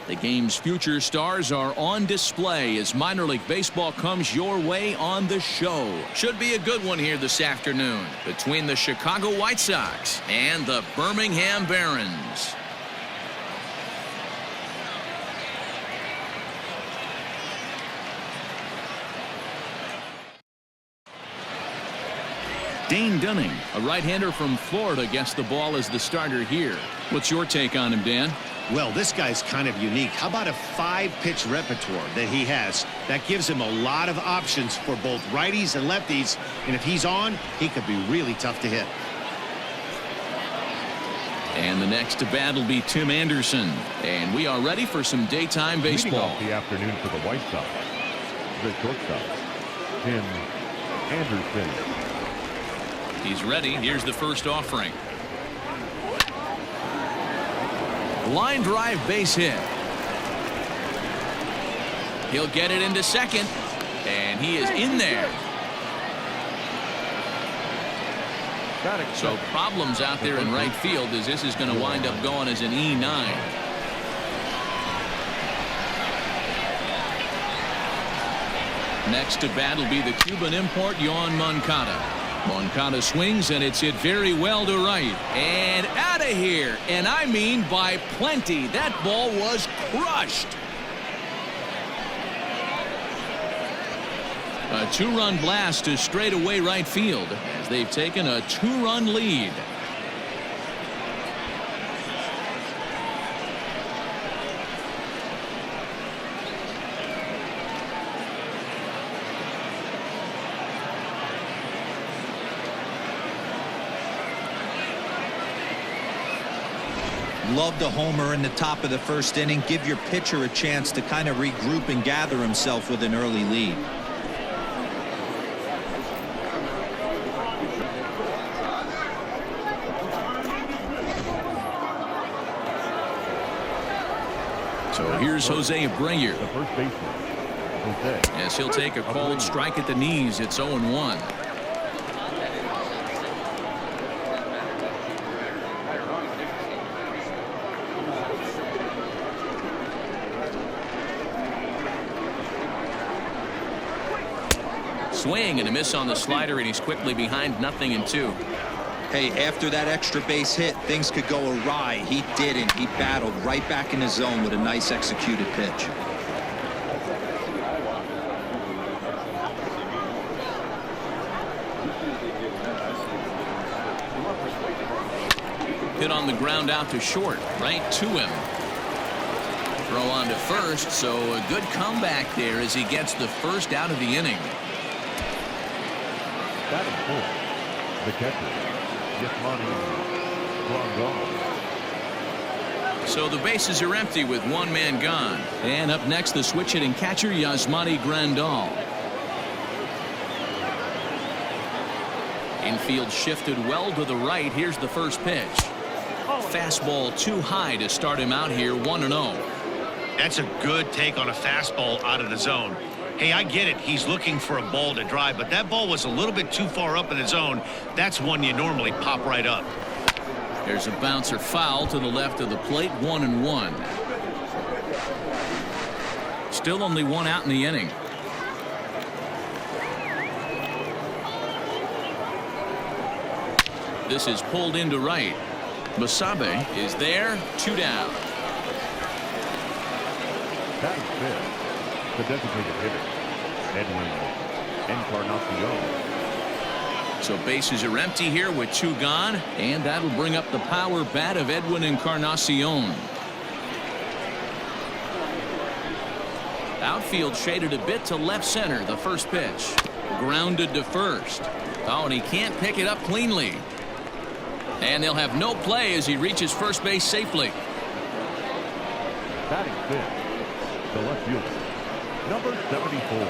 The game's future stars are on display as minor league baseball comes your way on the show. Should be a good one here this afternoon between the Chicago White Sox and the Birmingham Barons. Dane Dunning, a right-hander from Florida, gets the ball as the starter here. What's your take on him, Dan? Well, this guy's kind of unique. How about a 5-pitch repertoire that he has? That gives him a lot of options for both righties and lefties. And if he's on, he could be really tough to hit. And the next to bat will be Tim Anderson. And we are ready for some daytime baseball. Leading off the afternoon for the White Sox, the shortstop, Tim Anderson. He's ready. Here's the first offering. Line drive base hit. He'll get it into second. And he is in there. So problems out there in right field as this is going to wind up going as an E9. Next to bat will be the Cuban import, Yoan Moncada. Moncada swings, and it's hit very well to right. And out of here. And I mean by plenty. That ball was crushed. A 2-run blast to straightaway right field as they've taken a 2-run lead. Love the homer in the top of the first inning. Give your pitcher a chance to kind of regroup and gather himself with an early lead. So here's Jose Abreu. The first baseman, Jose. Yes, he'll take a called strike at the knees. It's 0-1. Swing and a miss on the slider, and he's quickly behind 0-2. Hey, after that extra base hit, things could go awry. He didn't. He battled right back in his zone with a nice executed pitch. Hit on the ground out to short, right to him. Throw on to first, so a good comeback there as he gets the first out of the inning. Batting fourth, the catcher, Grandal. So the bases are empty with one man gone. And up next, the switch hitting catcher, Yasmani Grandal. Infield shifted well to the right. Here's the first pitch. Fastball too high to start him out here, 1-0. That's a good take on a fastball out of the zone. Hey, I get it. He's looking for a ball to drive, but that ball was a little bit too far up in the zone. That's one you normally pop right up. There's a bouncer foul to the left of the plate, 1-1. Still only one out in the inning. This is pulled into right. Basabe is there, 2 down. That is fifth. The designated hitter, Edwin Encarnacion. So bases are empty here with 2 gone, and that'll bring up the power bat of Edwin Encarnacion. Outfield shaded a bit to left center. The first pitch grounded to first. Oh, and he can't pick it up cleanly. And they'll have no play as he reaches first base safely. Batting fifth, the left fielder, number 74.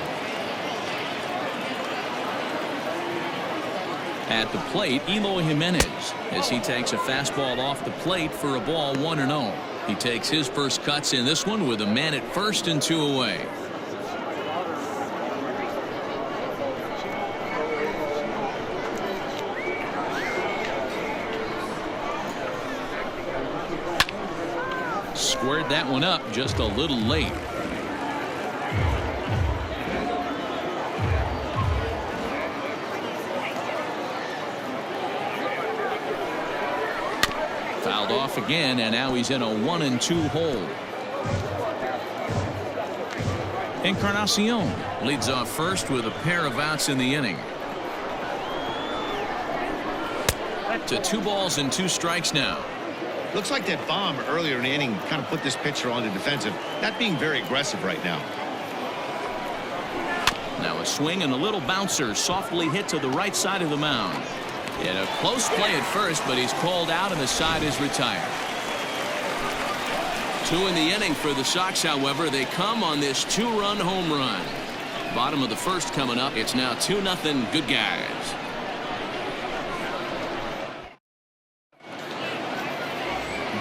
At the plate, Eloy Jimenez as he takes a fastball off the plate for a ball, 1-0. He takes his first cuts in this one with a man at first and 2 away. Squared that one up just a little late. Fouled off again, and now he's in a 1-2 hole. Encarnacion leads off first with a pair of outs in the inning. To 2 balls and 2 strikes now. Looks like that bomb earlier in the inning kind of put this pitcher on the defensive. Not being very aggressive right now. Now a swing and a little bouncer softly hit to the right side of the mound. In a close play at first, but he's called out and the side is retired. 2 in the inning for the Sox, however. They come on this 2-run home run. Bottom of the first coming up. It's now 2-0 good guys.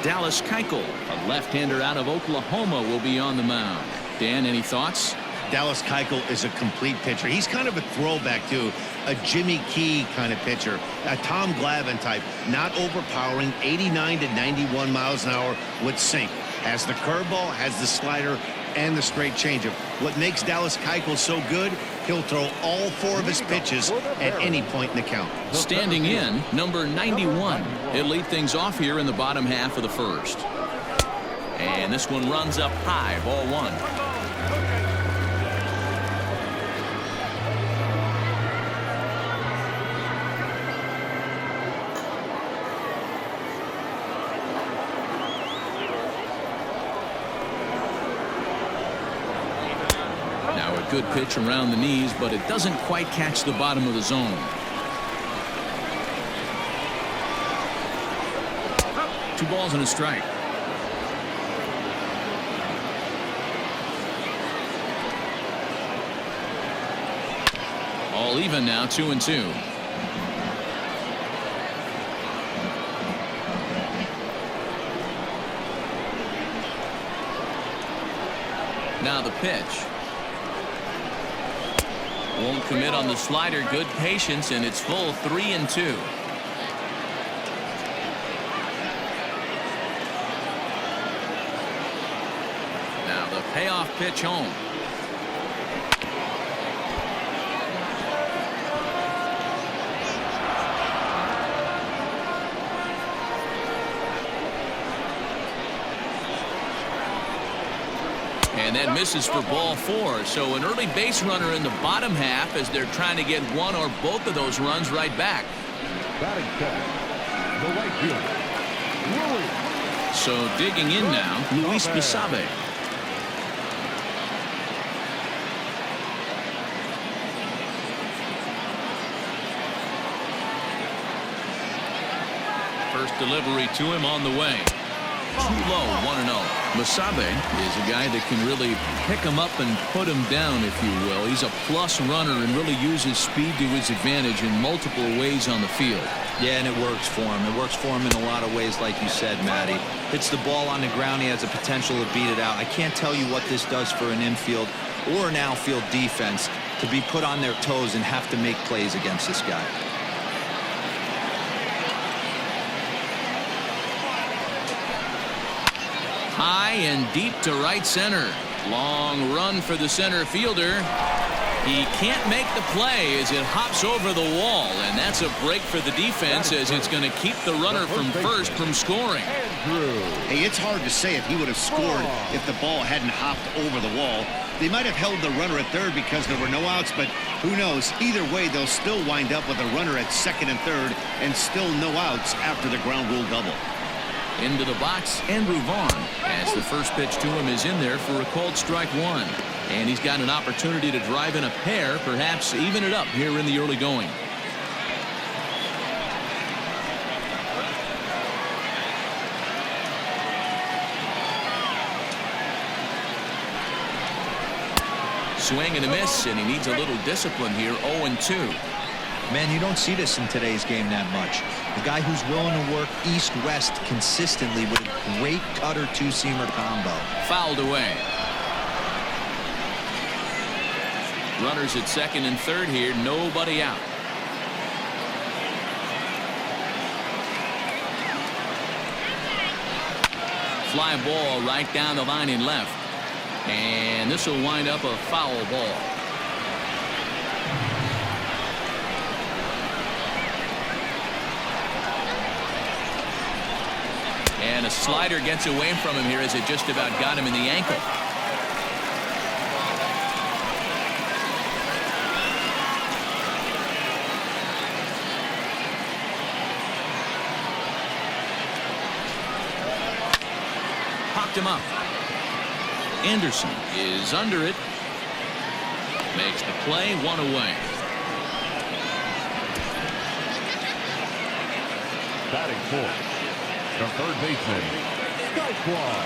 Dallas Keuchel, a left-hander out of Oklahoma, will be on the mound. Dan, any thoughts? Dallas Keuchel is a complete pitcher. He's kind of a throwback to a Jimmy Key kind of pitcher, a Tom Glavine type, not overpowering, 89 to 91 miles an hour with sink. Has the curveball, has the slider, and the straight changeup. What makes Dallas Keuchel so good, he'll throw all 4 of his pitches at any point in the count. Standing in, number 91. He'll lead things off here in the bottom half of the first. And this one runs up high, ball 1. Good pitch around the knees, but it doesn't quite catch the bottom of the zone. Two balls and a strike. All even now, 2-2. Now the pitch. Won't commit on the slider. Good patience, and it's full 3-2. Now the payoff pitch home. And that misses for ball 4. So an early base runner in the bottom half as they're trying to get one or both of those runs right back. Batting center, the right fielder, Louis. So digging in now, Luis Basabe. First delivery to him on the way. Too low, 1-0. Basabe is a guy that can really pick him up and put him down, if you will. He's a plus runner and really uses speed to his advantage in multiple ways on the field. Yeah, and it works for him. It works for him in a lot of ways, like you said, Matty. Hits the ball on the ground. He has the potential to beat it out. I can't tell you what this does for an infield or an outfield defense to be put on their toes and have to make plays against this guy. High and deep to right center. Long run for the center fielder. He can't make the play as it hops over the wall, and that's a break for the defense as it's going to keep the runner from first from scoring. Hey, it's hard to say if he would have scored if the ball hadn't hopped over the wall. They might have held the runner at third because there were no outs, but who knows? Either way, they'll still wind up with a runner at second and third and still no outs after the ground rule double. Into the box, Andrew Vaughn, as the first pitch to him is in there for a called strike 1. And he's got an opportunity to drive in a pair, perhaps even it up here in the early going. Swing and a miss, and he needs a little discipline here. 0-2. Man, you don't see this in today's game that much. A guy who's willing to work east-west consistently with a great cutter two-seamer combo. Fouled away. Runners at second and third here. Nobody out. fly ball right down the line in left. And this will wind up a foul ball. And a slider gets away from him here as it just about got him in the ankle. Popped him up. Anderson is under it. Makes the play, one away. Batting fourth, the third baseman, Taekwon.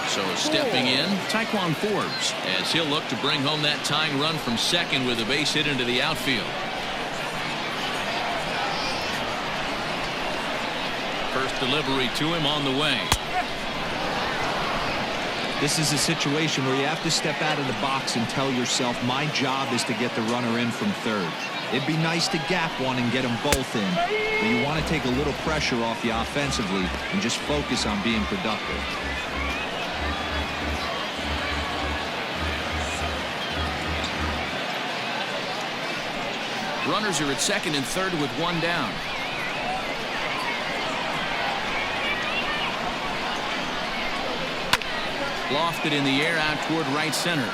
So stepping in, Taekwon Forbes, as he'll look to bring home that tying run from second with a base hit into the outfield. First delivery to him on the way. This is a situation where you have to step out of the box and tell yourself, my job is to get the runner in from third. It'd be nice to gap one and get them both in, but you want to take a little pressure off you offensively and just focus on being productive. Runners are at second and third with one down. Lofted in the air out toward right center.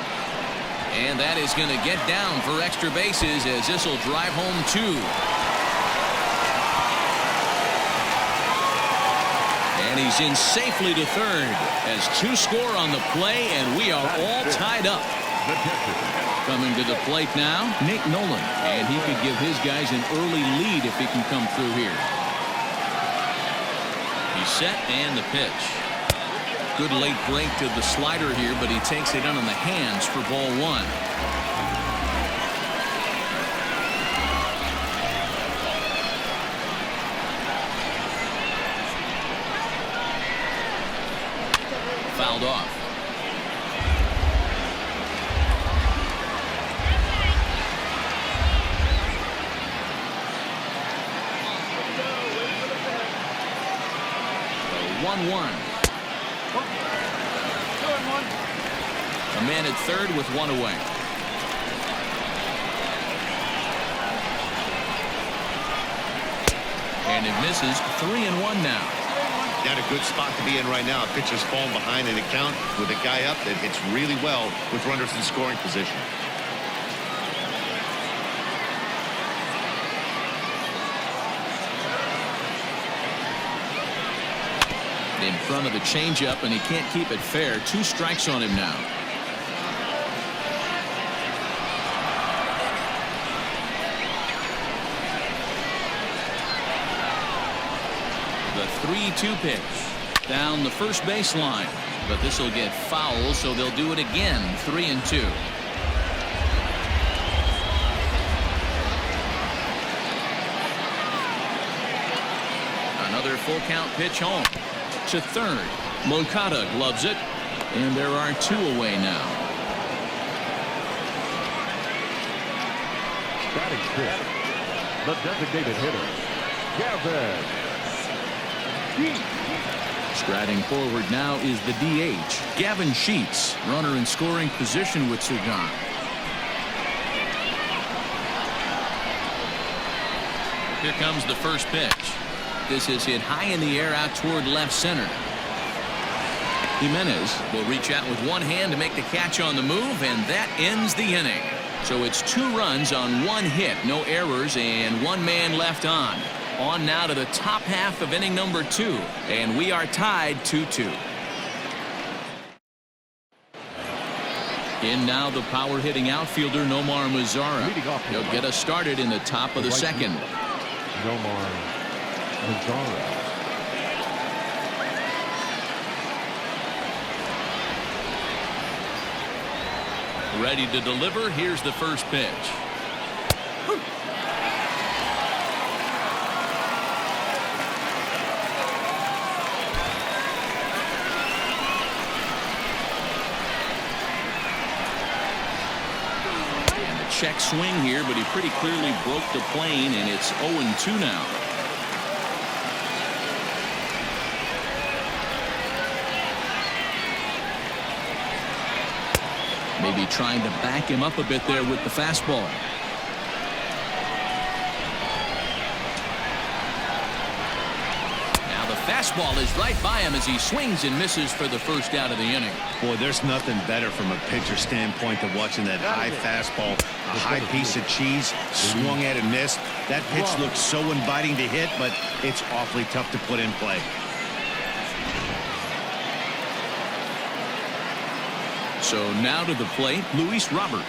And that is going to get down for extra bases as this will drive home two. And he's in safely to third as two score on the play, and we are all tied up. Coming to the plate now, Nate Nolan, and he could give his guys an early lead if he can come through here. He's set and the pitch. Good late break to the slider here, but he takes it in on the hands for ball one. Fouled off. So 1-1. A man at third with one away. And it misses. 3-1 now. Not a good spot to be in right now. Pitcher's falling behind in the count with a guy up that hits really well with runners in scoring position. In front of the changeup, and he can't keep it fair. 2 strikes on him now. The 3-2 pitch down the first baseline, but this will get foul, so they'll do it again. 3-2. Another full count pitch home to third. Moncada gloves it, and there are 2 away now. Batting fifth, the designated hitter, Javier. Striding forward now is the DH, Gavin Sheets, runner in scoring position with Sugan. Here comes the first pitch. This is hit high in the air out toward left center. Jimenez will reach out with one hand to make the catch on the move, and that ends the inning. So it's 2 runs on 1 hit, no errors, and 1 man left on. On now to the top half of inning number 2, and we are tied 2-2. In now the power hitting outfielder Nomar Mazara. He'll get us started in the top of the second. Nomar Mazara. Ready to deliver. Here's the first pitch. Check swing here, but he pretty clearly broke the plane, and it's 0-2 now. Maybe trying to back him up a bit there with the fastball. Now the fastball is right by him as he swings and misses for the first out of the inning. Boy, there's nothing better from a pitcher standpoint than watching that high fastball, a high piece of cheese, swung at and missed. That pitch looks so inviting to hit, but it's awfully tough to put in play. So now to the plate, Luis Robert.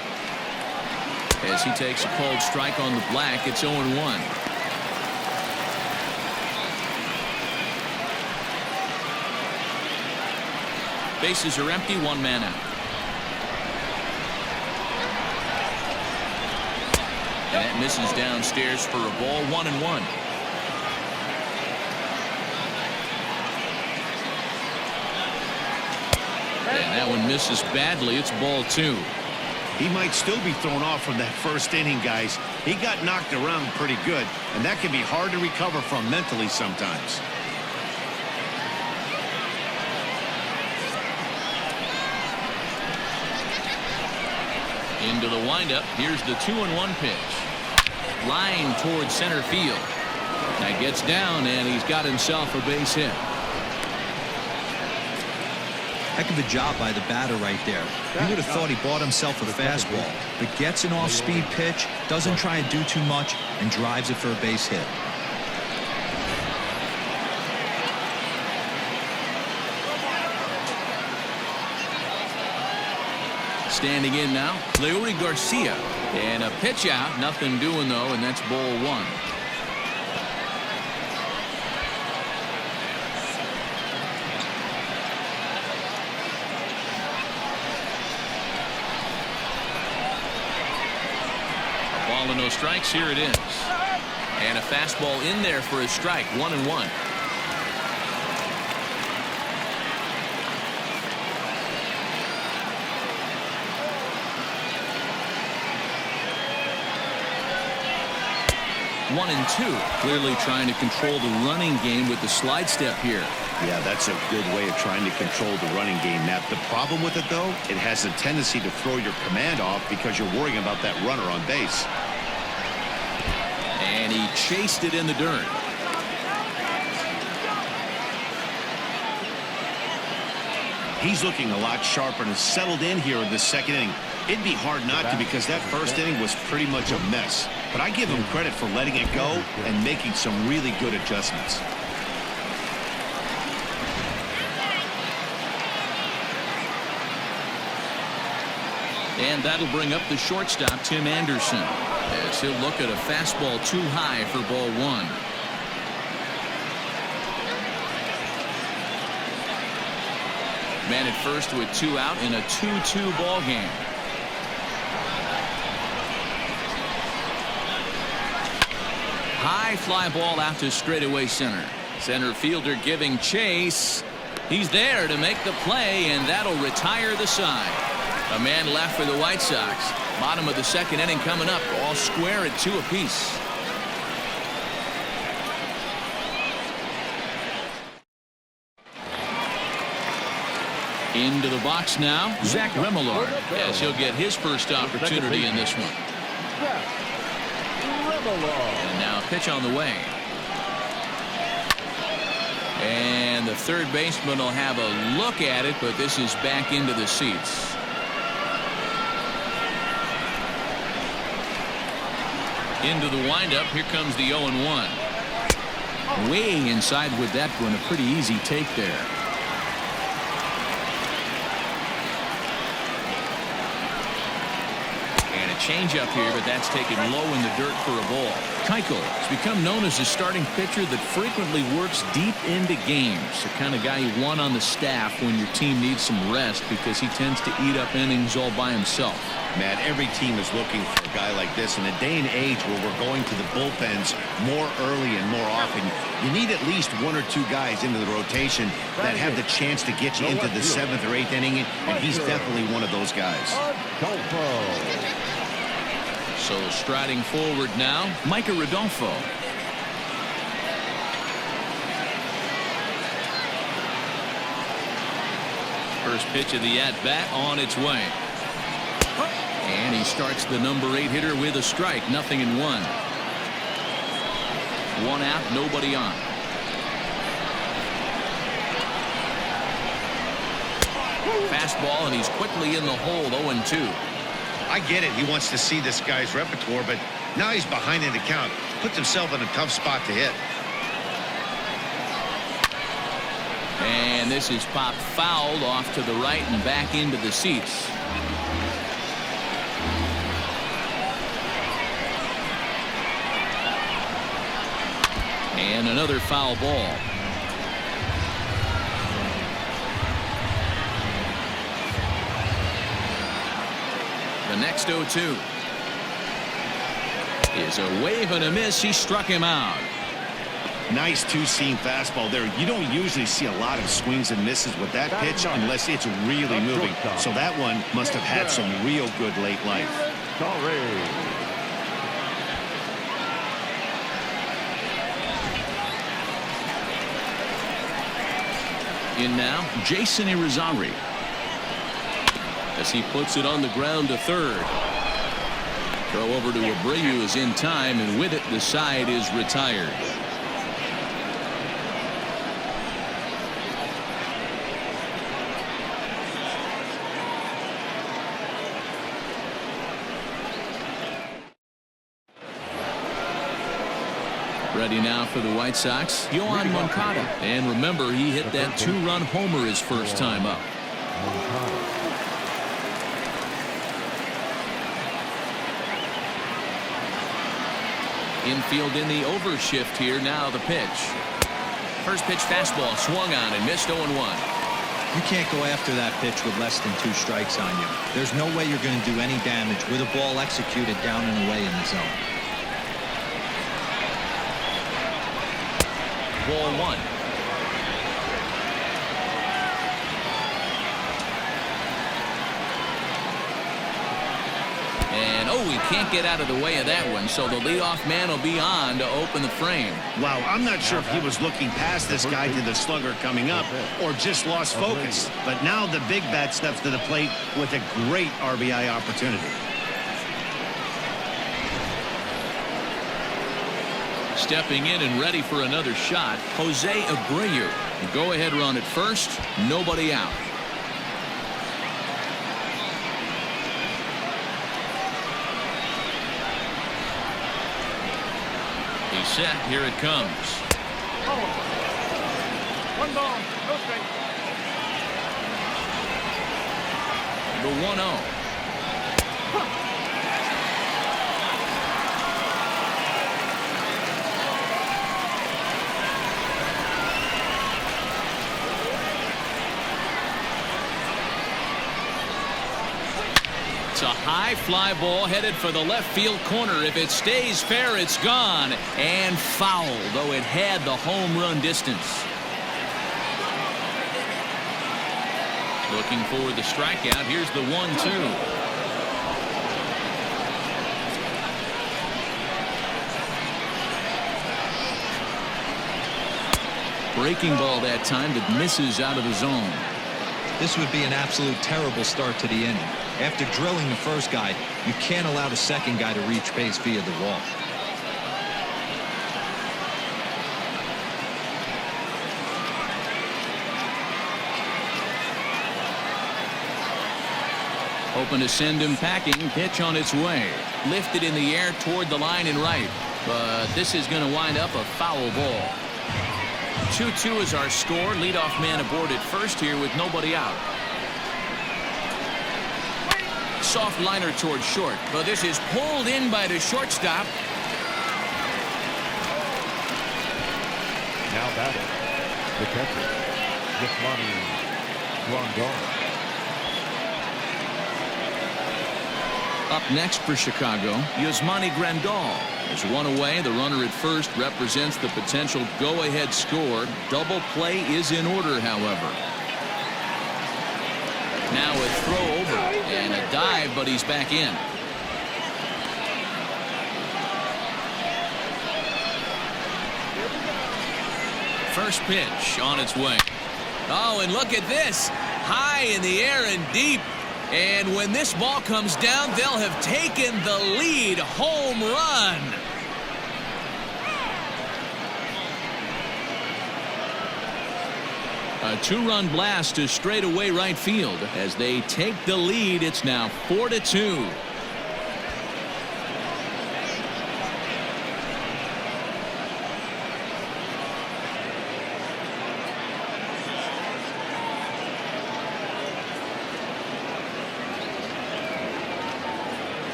As he takes a called strike on the black, it's 0-1. Bases are empty, one man out. And that misses downstairs for a ball, 1-1. And that one misses badly. It's ball 2. He might still be thrown off from that first inning, guys. He got knocked around pretty good, and that can be hard to recover from mentally sometimes. Into the windup. Here's the 2-1 pitch. Line towards center field. That gets down, and he's got himself a base hit. Heck of a job by the batter right there. You would have thought he bought himself a fastball, but gets an off-speed pitch, doesn't try and do too much, and drives it for a base hit. Standing in now, Leury Garcia. And a pitch out, nothing doing though, and that's ball 1. A ball and no strikes, here it is. And a fastball in there for a strike, 1-1. One and two. Clearly trying to control the running game with the slide step here. Yeah, that's a good way of trying to control the running game, Matt. The problem with it, though, it has a tendency to throw your command off because you're worrying about that runner on base. And he chased it in the dirt. He's looking a lot sharper and has settled in here in the second inning. It'd be hard not to because that first inning was pretty much a mess. But I give him credit for letting it go and making some really good adjustments. And that'll bring up the shortstop, Tim Anderson, as he'll look at a fastball too high for ball 1. Man at first with 2 out in a 2-2 ball game. High fly ball out to straightaway center. Center fielder giving chase. He's there to make the play, and that'll retire the side. A man left for the White Sox. Bottom of the second inning coming up. All square at 2 apiece. Into the box now, Zach Remillard, as he'll get his first opportunity in this one. And now a pitch on the way. And the third baseman will have a look at it, but this is back into the seats. Into the windup. Here comes the 0-1. Way inside with that one. A pretty easy take there. And a changeup here, but that's taken low in the dirt for a ball. Keuchel has become known as a starting pitcher that frequently works deep into games. The kind of guy you want on the staff when your team needs some rest because he tends to eat up innings all by himself. Matt, every team is looking for a guy like this. In a day and age where we're going to the bullpens more early and more often, you need at least 1 or 2 guys into the rotation that have the chance to get you into the 7th or 8th inning, and he's definitely one of those guys. So striding forward now, Micah Rodolfo. First pitch of the at-bat on its way. And he starts the number 8 hitter with a strike. 0-1. 1 out, nobody on. Fastball, and he's quickly in the hole. 0-2. I get it. He wants to see this guy's repertoire, but now he's behind in the count. Puts himself in a tough spot to hit. And this is popped fouled off to the right and back into the seats. And another foul ball. The next 0-2 is a wave and a miss. He struck him out. Nice two-seam fastball there. You don't usually see a lot of swings and misses with that pitch unless it's really moving. So that one must have had some real good late life. In now, Jason Irizarry, as he puts it on the ground to third. Throw over to Abreu is in time, and with it, the side is retired. Ready now for the White Sox, Yohan Moncada. And remember, he hit that 2-run homer his first time up. Infield in the overshift here. Now the pitch. First pitch fastball swung on and missed. 0-1. You can't go after that pitch with less than 2 strikes on you. There's no way you're going to do any damage with a ball executed down and away in the zone. Ball 1. And he can't get out of the way of that one, so the leadoff man will be on to open the frame. Wow, I'm not sure if he was looking past this guy to the slugger coming up or just lost focus. But now the big bat steps to the plate with a great RBI opportunity. Stepping in and ready for another shot, Jose Abreu. Go-ahead run at first, nobody out. He's set, here it comes. 1 ball, no strike. The 1-0. It's a high fly ball headed for the left field corner. If it stays fair, it's gone and foul, though it had the home run distance. Looking for the strikeout. Here's the 1-2. Breaking ball that time that misses out of the zone. This would be an absolute terrible start to the inning. After drilling the first guy, you can't allow the second guy to reach base via the wall. Hoping to send him packing. Pitch on its way. Lifted in the air toward the line and right. But this is going to wind up a foul ball. 2-2 is our score. Leadoff man aboard at first here with nobody out. Soft liner towards short, but this is pulled in by the shortstop. Now batting, the catcher, Yasmani Grandal. Up next for Chicago, Yasmani Grandal. There's one away. The runner at first represents the potential go-ahead score. Double play is in order, however. Now a throw over and a dive, but he's back in. First pitch on its way. Oh, and look at this. High in the air and deep. And when this ball comes down, they'll have taken the lead. Home run. A two-run blast to straightaway right field. As they take the lead, it's now 4-2.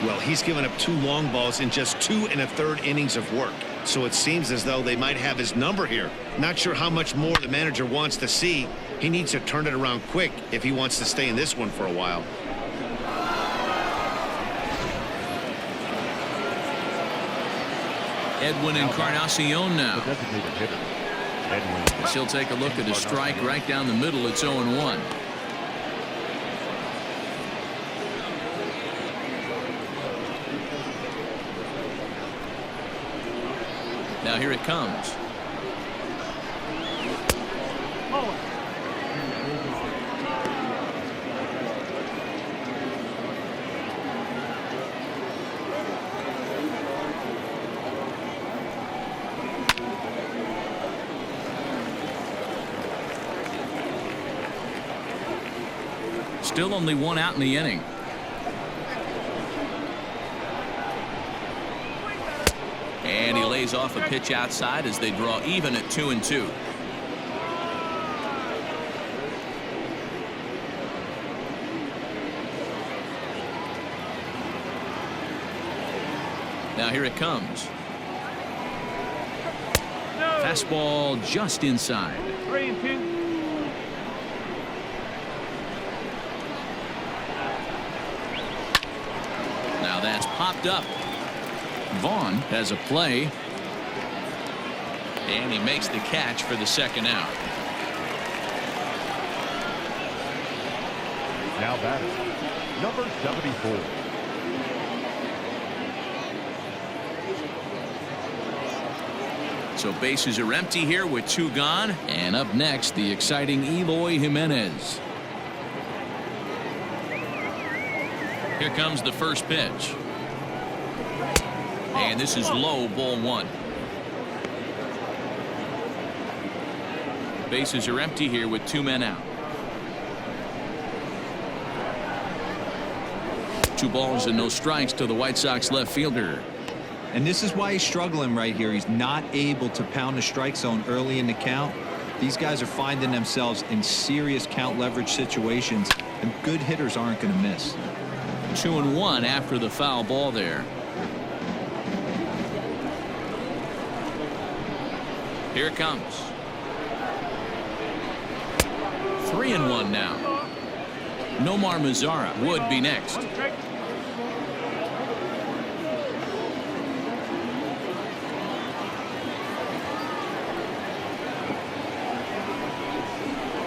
Well, he's given up 2 long balls in just 2 1/3 innings of work. So it seems as though they might have his number here. Not sure how much more the manager wants to see. He needs to turn it around quick if he wants to stay in this one for a while. Edwin Encarnacion now. The designated hitter, Edwin. He'll take a look at a strike right down the middle. It's 0-1. Now here it comes. Still only 1 out in the inning. And he lays off a pitch outside as they draw even at 2-2. Now here it comes. Fastball just inside. 3-2. Now that's popped up. Vaughn has a play. And he makes the catch for the second out. Now batting, number 74. So bases are empty here with 2 gone. And up next, the exciting Eloy Jimenez. Here comes the first pitch. And this is low, ball 1. Bases are empty here with 2 men out. 2 balls and no strikes to the White Sox left fielder. And this is why he's struggling right here. He's not able to pound the strike zone early in the count. These guys are finding themselves in serious count leverage situations, and good hitters aren't going to miss. 2-1 after the foul ball there. Here it comes. 3-1 now. Nomar Mazara would be next.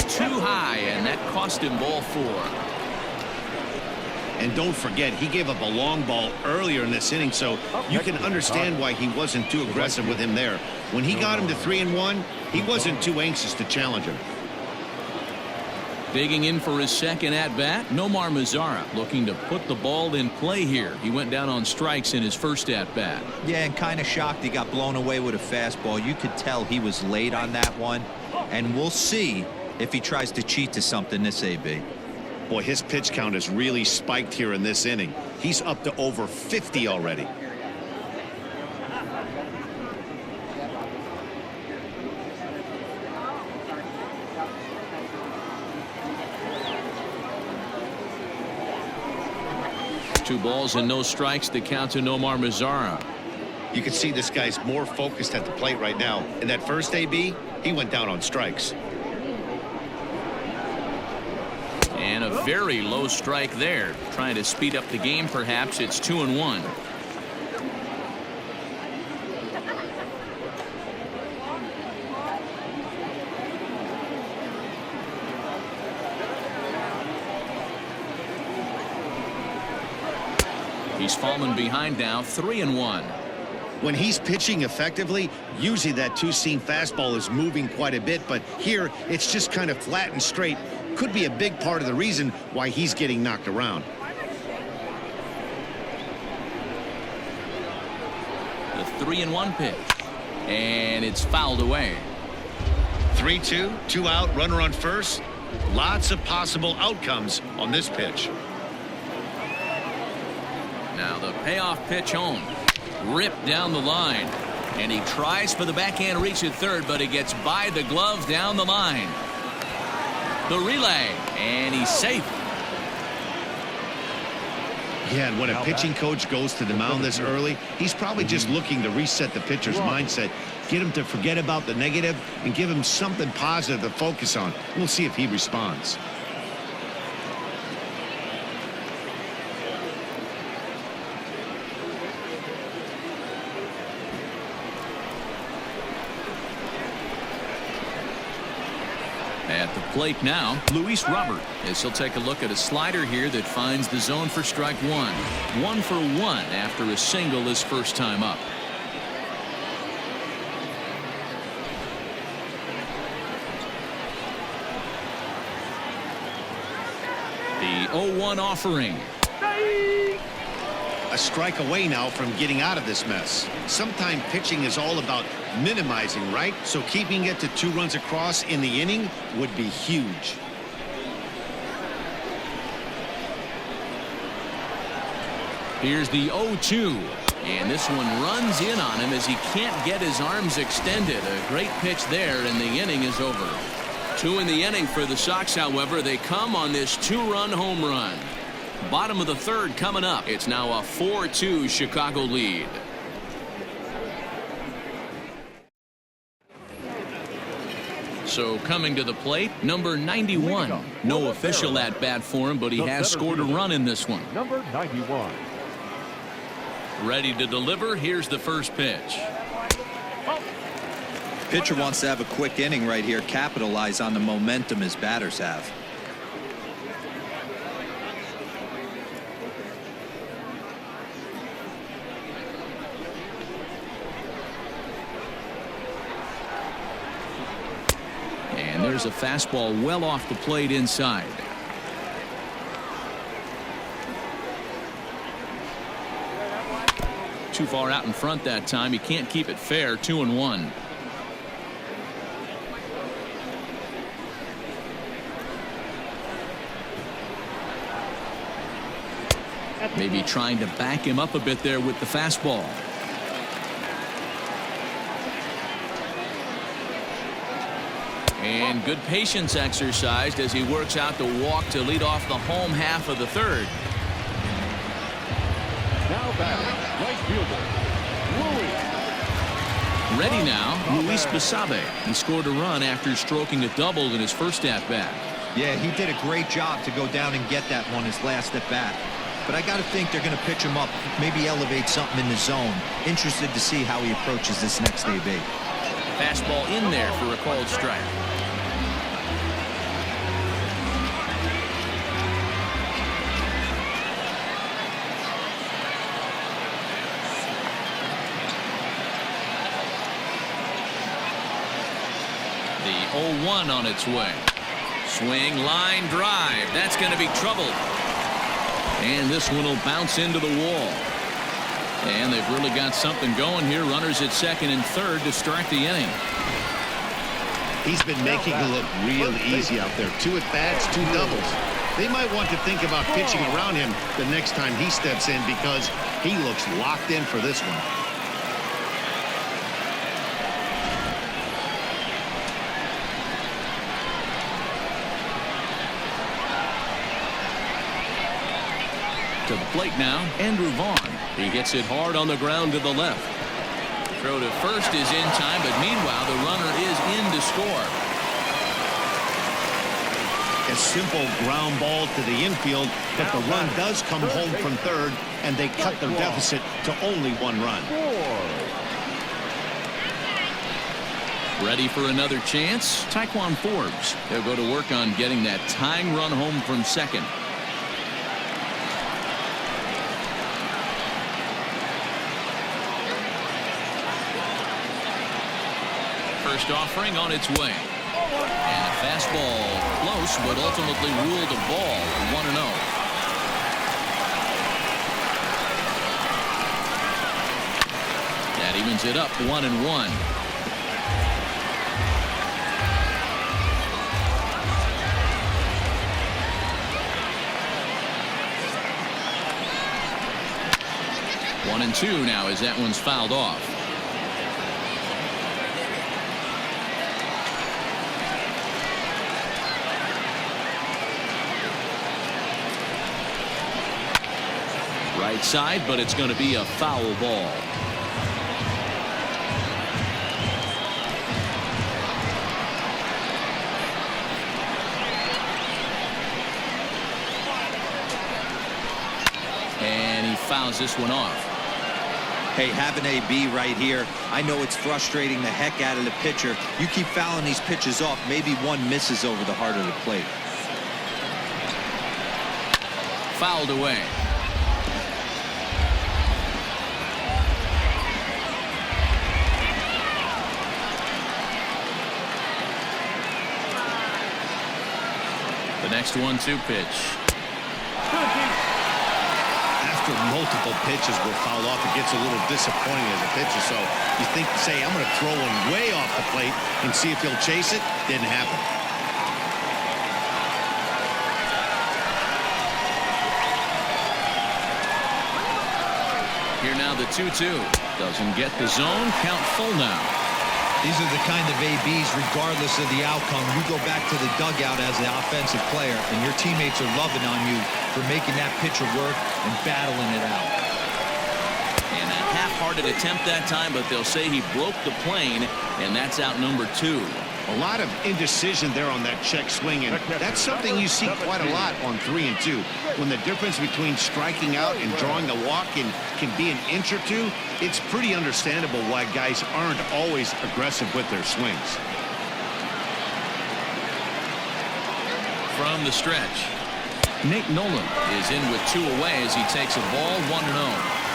Too high, and that cost him ball 4. And don't forget, he gave up a long ball earlier in this inning, so you can understand why he wasn't too aggressive with him there. When he got him to 3-1, he wasn't too anxious to challenge him. Digging in for his second at-bat, Nomar Mazara looking to put the ball in play here. He went down on strikes in his first at-bat. Yeah, and kind of shocked he got blown away with a fastball. You could tell he was late on that one, and we'll see if he tries to cheat to something this AB. Boy, his pitch count has really spiked here in this inning. He's up to over 50 already. Two balls and no strikes. The count to Nomar Mazara. You can see this guy's more focused at the plate right now. In that first AB, he went down on strikes. And a very low strike there. Trying to speed up the game, perhaps. It's 2-1. He's fallen behind now, 3-1. When he's pitching effectively, usually that two-seam fastball is moving quite a bit, but here it's just kind of flat and straight. could be a big part of the reason why he's getting knocked around. The 3-1 pitch. And it's fouled away. 3-2, 2 out, runner on first. Lots of possible outcomes on this pitch. Now the payoff pitch home. Ripped down the line. And he tries for the backhand reach at third, but he gets by the glove down the line. The relay, and he's safe. Yeah, and when a pitching coach goes to the mound this early, he's probably just looking to reset the pitcher's mindset, get him to forget about the negative, and give him something positive to focus on. We'll see if he responds. At the plate now, Luis Robert, as he'll take a look at a slider here that finds the zone for strike one. 1 for 1 after a single his first time up. The 0-1 offering. A strike away now from getting out of this mess. Sometimes pitching is all about minimizing, right? So keeping it to 2 runs across in the inning would be huge. Here's the 0-2. And this one runs in on him as he can't get his arms extended. A great pitch there, and the inning is over. 2 in the inning for the Sox, however. They come on this 2-run home run. Bottom of the third coming up. It's now a 4-2 Chicago lead. So coming to the plate, number 91. No official at bat for him, but he has scored a run in this one. Number 91. Ready to deliver. Here's the first pitch. Pitcher wants to have a quick inning right here, capitalize on the momentum his batters have. And there's a fastball well off the plate inside. Too far out in front that time. He can't keep it fair. 2-1. Maybe trying to back him up a bit there with the fastball. And good patience exercised as he works out the walk to lead off the home half of the third. Now batting, right fielder, Louis. Ready now, Luis Basabe. He scored a run after stroking a double in his first at-bat. Yeah, he did a great job to go down and get that one his last at-bat. But I got to think they're going to pitch him up, maybe elevate something in the zone. Interested to see how he approaches this next AB. Fastball in there for a called strike. The 0-1 on its way. Swing, line, drive. That's going to be trouble. And this one will bounce into the wall. And they've really got something going here. Runners at second and third to start the inning. He's been making it look real easy out there. 2 at-bats, 2 doubles. They might want to think about pitching around him the next time he steps in because he looks locked in for this one. To the plate now, Andrew Vaughn. He hits it hard on the ground to the left. Throw to first is in time, but meanwhile the runner is in to score. A simple ground ball to the infield, but the run does come home from third, and they cut their deficit to only 1 run. Ready for another chance? Taekwon Forbes. They'll go to work on getting that tying run home from second. First offering on its way. And a fastball close but ultimately ruled a ball 1-0. That evens it up 1-1. One and two now as that one's fouled off. Right side, but it's going to be a foul ball. And he fouls this one off. Hey, have an AB right here. I know it's frustrating the heck out of the pitcher. You keep fouling these pitches off, maybe one misses over the heart of the plate. Fouled away. The next 1-2 pitch. After multiple pitches were fouled off, it gets a little disappointing as a pitcher. So you think, say, I'm going to throw one way off the plate and see if he'll chase it. Didn't happen. Here now the 2-2. Doesn't get the zone. Count full now. These are the kind of ABs, regardless of the outcome. You go back to the dugout as the offensive player, and your teammates are loving on you for making that pitcher work and battling it out. And a half-hearted attempt that time, but they'll say he broke the plane, and that's out number 2. A lot of indecision there on that check swing, and that's something you see quite a lot on 3 and 2. When the difference between striking out and drawing a walk can be an inch or two, it's pretty understandable why guys aren't always aggressive with their swings. From the stretch, Nate Nolan is in with 2 away as he takes a ball 1-0.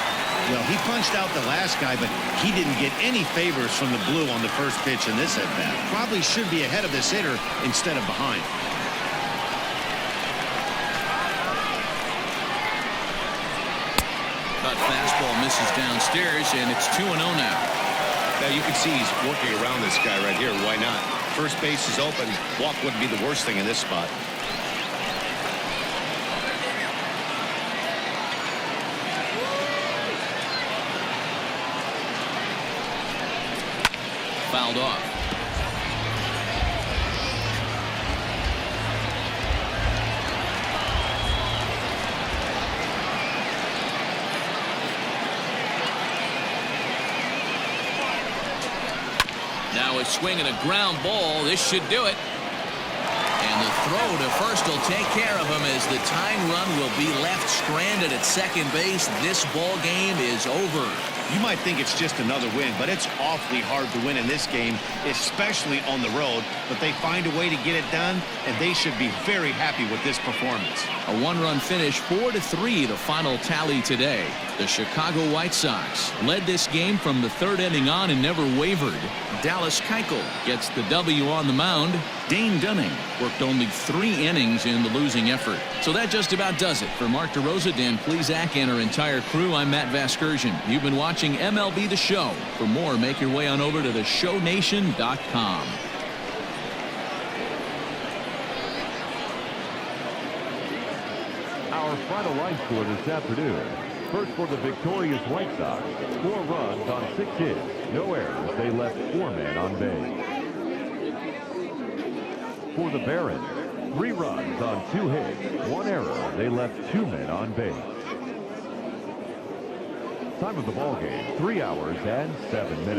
Well, he punched out the last guy, but he didn't get any favors from the blue on the first pitch in this at-bat. Probably should be ahead of this hitter instead of behind. But fastball misses downstairs, and it's 2-0 now. Now you can see he's working around this guy right here. Why not? First base is open. Walk wouldn't be the worst thing in this spot. Fouled off. Now a swing and a ground ball. This should do it. And the throw to first will take care of him as the tying run will be left stranded at second base. This ball game is over. You might think it's just another win, but it's awfully hard to win in this game, especially on the road. But they find a way to get it done, and they should be very happy with this performance. A 1-run finish, 4-3, the final tally today. The Chicago White Sox led this game from the 3rd inning on and never wavered. Dallas Keuchel gets the W on the mound. Dane Dunning worked only 3 innings in the losing effort. So that just about does it. For Mark DeRosa, Dan Plesac, and our entire crew, I'm Matt Vasgersian. You've been watching MLB The Show. For more, make your way on over to theshownation.com. Our final line score this afternoon. First for the victorious White Sox, 4 runs on 6 hits, no errors. They left 4 men on base. For the Barons, 3 runs on 2 hits, 1 error. They left 2 men on base. Time of the ball game, 3 hours and 7 minutes.